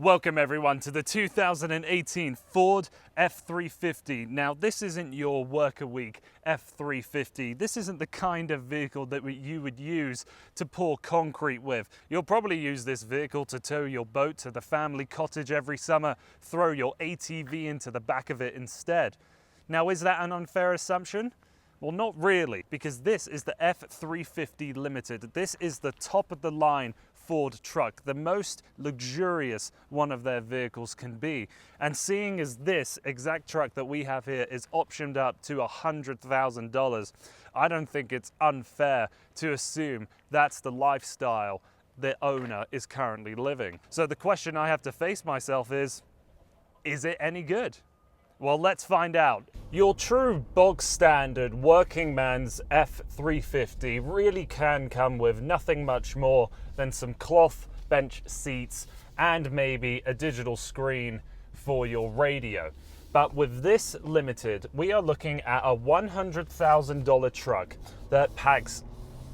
Welcome everyone to the 2018 Ford F350. Now this isn't your work a week F350. This isn't the kind of vehicle that you would use to pour concrete with. You'll probably use this vehicle to tow your boat to the family cottage every summer, throw your ATV into the back of it instead. Now is that an unfair assumption? Well, not really, because this is the F350 Limited. This is the top of the line Ford truck, the most luxurious one of their vehicles can be. And seeing as this exact truck that we have here is optioned up to $100,000, I don't think it's unfair to assume that's the lifestyle the owner is currently living. So the question I have to face myself is it any good? Well, let's find out. Your true bog standard working man's F350 really can come with nothing much more than some cloth bench seats and maybe a digital screen for your radio. But with this Limited, we are looking at a $100,000 truck that packs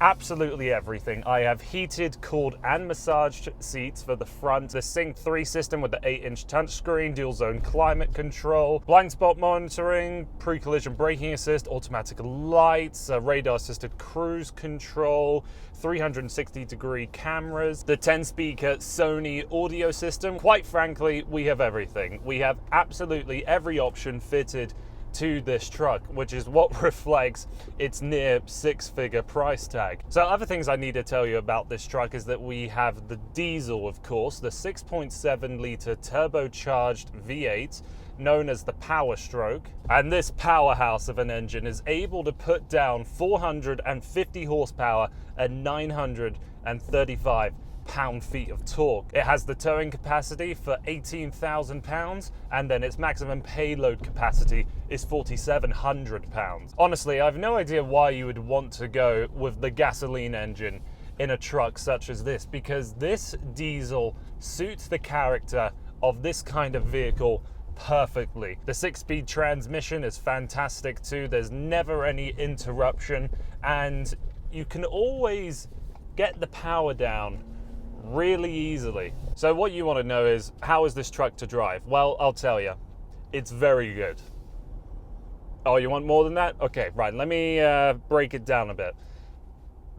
absolutely everything. I have heated, cooled and massaged seats for the front, the Sync 3 system with the 8-inch touchscreen, dual zone climate control, blind spot monitoring, pre-collision braking assist, automatic lights, radar assisted cruise control, 360-degree cameras, the 10-speaker Sony audio system. Quite frankly, we have everything. We have absolutely every option fitted to this truck, which is what reflects its near six-figure price tag. So other things I need to tell you about this truck is that we have the diesel, of course, the 6.7 litre turbocharged V8 known as the Power Stroke, and this powerhouse of an engine is able to put down 450 horsepower and 935 pound-feet of torque. It has the towing capacity for 18,000 pounds, and then its maximum payload capacity is 4,700 pounds. Honestly, I have no idea why you would want to go with the gasoline engine in a truck such as this, because this diesel suits the character of this kind of vehicle perfectly. The 6-speed transmission is fantastic too. There's never any interruption, and you can always get the power down really easily. So what you want to know is, how is this truck to drive? Well, I'll tell you, it's very good. Oh, you want more than that? Okay, right, let me break it down a bit.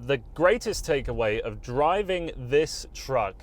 The greatest takeaway of driving this truck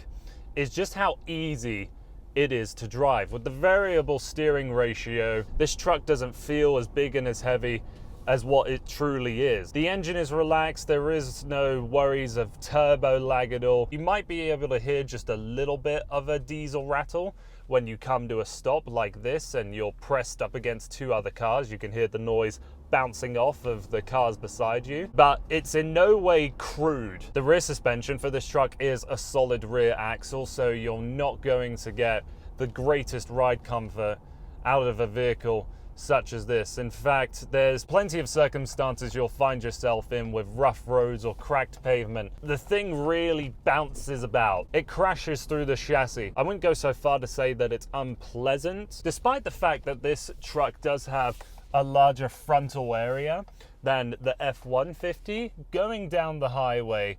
is just how easy it is to drive. With the variable steering ratio, this truck doesn't feel as big and as heavy as what it truly is. The engine is relaxed, there is no worries of turbo lag at all. You might be able to hear just a little bit of a diesel rattle when you come to a stop like this and you're pressed up against two other cars. You can hear the noise bouncing off of the cars beside you, but it's in no way crude. The rear suspension for this truck is a solid rear axle, so you're not going to get the greatest ride comfort out of a vehicle such as this. In fact, there's plenty of circumstances you'll find yourself in with rough roads or cracked pavement. The thing really bounces about. It crashes through the chassis. I wouldn't go so far to say that it's unpleasant, despite the fact that this truck does have a larger frontal area than the F150. Going down the highway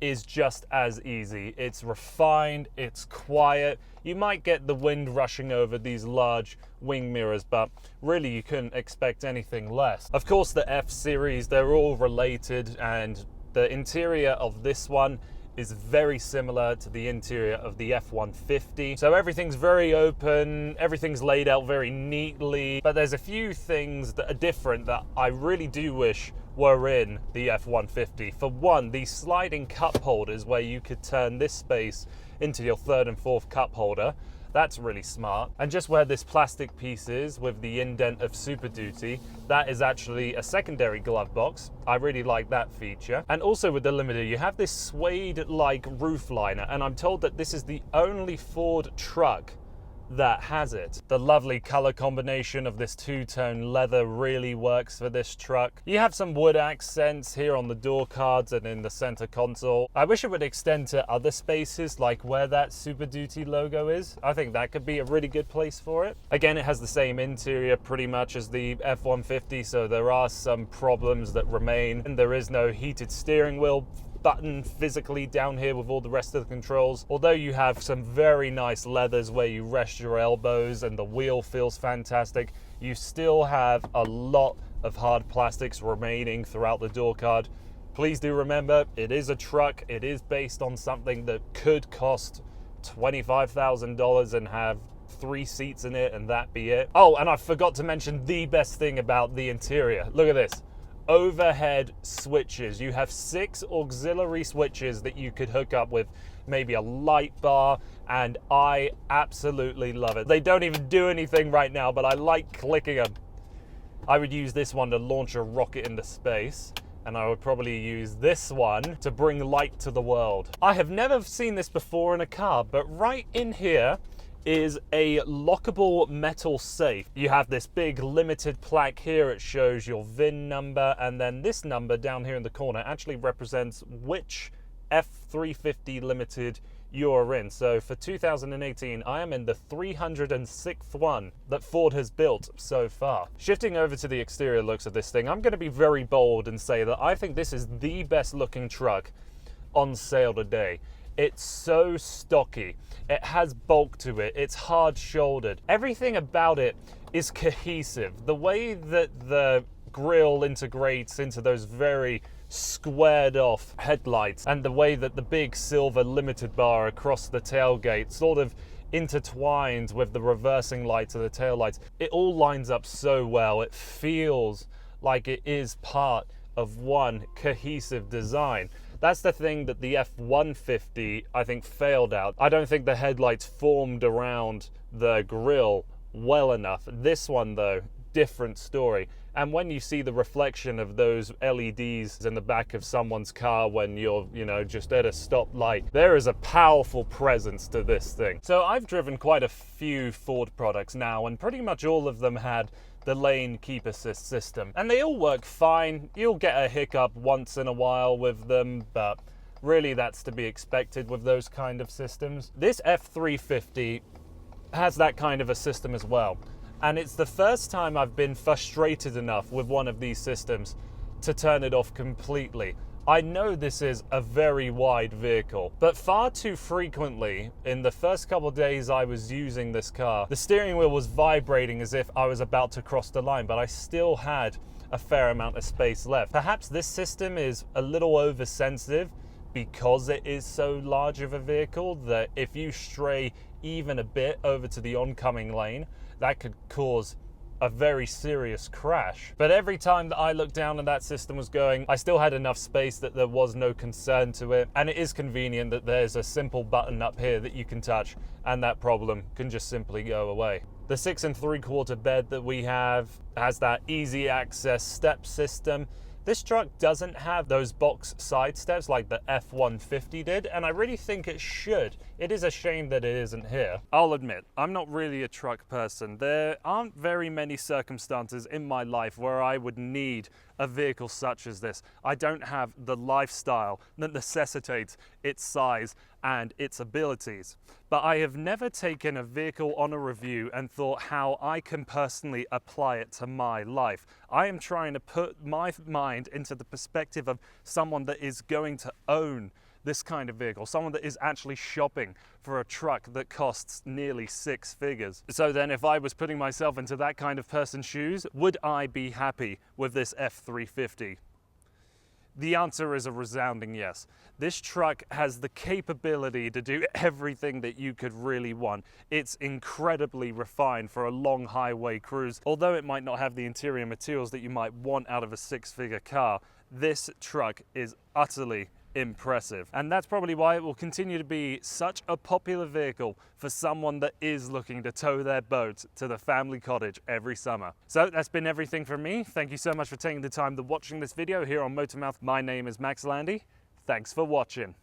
is just as easy. It's refined, it's quiet. You might get the wind rushing over these large wing mirrors, but really you couldn't expect anything less. Of course, the F series, they're all related, and the interior of this one is very similar to the interior of the F150. So everything's very open, everything's laid out very neatly, but there's a few things that are different that I really do wish were in the F150. For one, these sliding cup holders where you could turn this space into your third and fourth cup holder. That's really smart. And just where this plastic piece is with the indent of Super Duty, that is actually a secondary glove box. I really like that feature. And also with the Limited, you have this suede-like roof liner, and I'm told that this is the only Ford truck that has it. The lovely color combination of this two-tone leather really works for this truck. You have some wood accents here on the door cards and in the center console. I wish it would extend to other spaces, like where that Super Duty logo is. I think that could be a really good place for it. Again, it has the same interior pretty much as the F150, so there are some problems that remain, and there is no heated steering wheel button physically down here with all the rest of the controls. Although you have some very nice leathers where you rest your elbows and the wheel feels fantastic, you still have a lot of hard plastics remaining throughout the door card. Please do remember, it is a truck. It is based on something that could cost $25,000 and have 3 seats in it and that be it. Oh, and I forgot to mention the best thing about the interior. Look at this. Overhead switches. You have 6 auxiliary switches that you could hook up with maybe a light bar, and I absolutely love it. They don't even do anything right now, but I like clicking them. I would use this one to launch a rocket into space, and I would probably use this one to bring light to the world. I have never seen this before in a car, but right in here is a lockable metal safe. You have this big limited plaque here. It shows your VIN number, and then this number down here in the corner actually represents which F350 Limited you're in. So for 2018, I am in the 306th one that Ford has built so far. Shifting over to the exterior looks of this thing, I'm going to be very bold and say that I think this is the best looking truck on sale today. It's so stocky, it has bulk to it, it's hard shouldered. Everything about it is cohesive. The way that the grille integrates into those very squared off headlights, and the way that the big silver limited bar across the tailgate sort of intertwined with the reversing lights of the taillights, it all lines up so well. It feels like it is part of one cohesive design. That's the thing that the F150, I think, failed at. I don't think the headlights formed around the grille well enough. This one, though, different story. And when you see the reflection of those LEDs in the back of someone's car when you're, just at a stoplight, there is a powerful presence to this thing. So I've driven quite a few Ford products now, and pretty much all of them had the lane keep assist system, and they all work fine. You'll get a hiccup once in a while with them, but really that's to be expected with those kind of systems. This F350 has that kind of a system as well, and it's the first time I've been frustrated enough with one of these systems to turn it off completely. I know this is a very wide vehicle, but far too frequently in the first couple of days I was using this car, the steering wheel was vibrating as if I was about to cross the line, but I still had a fair amount of space left. Perhaps this system is a little oversensitive because it is so large of a vehicle that if you stray even a bit over to the oncoming lane, that could cause a very serious crash. But every time that I looked down and that system was going, I still had enough space that there was no concern to it. And it is convenient that there's a simple button up here that you can touch and that problem can just simply go away. The 6 3/4 bed that we have has that easy access step system. This truck doesn't have those box side steps like the F150 did, and I really think it should. It is a shame that it isn't here. I'll admit, I'm not really a truck person. There aren't very many circumstances in my life where I would need a vehicle such as this. I don't have the lifestyle that necessitates its size and its abilities. But I have never taken a vehicle on a review and thought how I can personally apply it to my life. I am trying to put my mind into the perspective of someone that is going to own this kind of vehicle, someone that is actually shopping for a truck that costs nearly 6 figures. So then if I was putting myself into that kind of person's shoes, would I be happy with this F350? The answer is a resounding yes. This truck has the capability to do everything that you could really want. It's incredibly refined for a long highway cruise. Although it might not have the interior materials that you might want out of a 6-figure car, this truck is utterly impressive. And that's probably why it will continue to be such a popular vehicle for someone that is looking to tow their boat to the family cottage every summer. So that's been everything from me. Thank you so much for taking the time to watching this video here on Motormouth. My name is Max Landi. Thanks for watching.